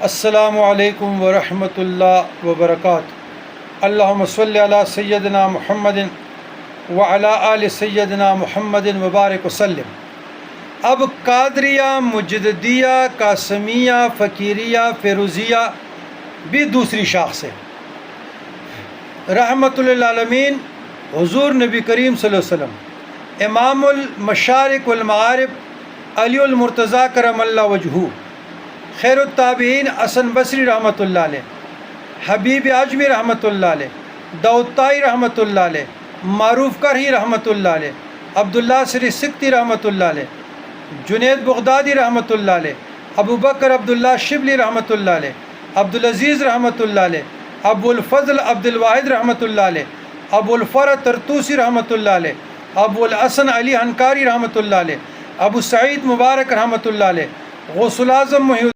السلام علیکم ورحمۃ اللہ وبرکاتہ۔ اللہم صلی علی سیدنا محمد وعلی آل سیدنا محمد وبارک وسلم۔ اب قادریہ، مجددیہ، قاسمیہ، فقیریہ، فیروزیہ بھی دوسری شاخ سے رحمۃ للعالمین حضور نبی کریم صلی اللہ علیہ وسلم امام المشارق والمغارب علی المرتضیٰ کرم اللہ وجہہ، خیر التابعین حسن بصری رحمۃ اللہ علیہ، حبیب اعظمی رحمۃ اللہ علیہ، داؤد طائی رحمۃ اللہ علیہ، معروف کرہی رحمۃ اللہ علیہ، عبداللہ سری سکتی رحمۃ اللہ علیہ، جنید بغدادی رحمۃ اللہ علیہ، ابو بکر عبداللہ شبلی رحمۃ اللہ علیہ، عبدالعزیز رحمۃ اللہ علیہ، ابو الفضل عبد الواحد رحمۃ اللہ علیہ، ابو الفرد ترتوسی رحمۃ اللہ علیہ، ابو الحسن علی انکاری رحمۃ اللہ علیہ، ابو سعید مبارک رحمۃ اللہ علیہ، غوث الاعظم محی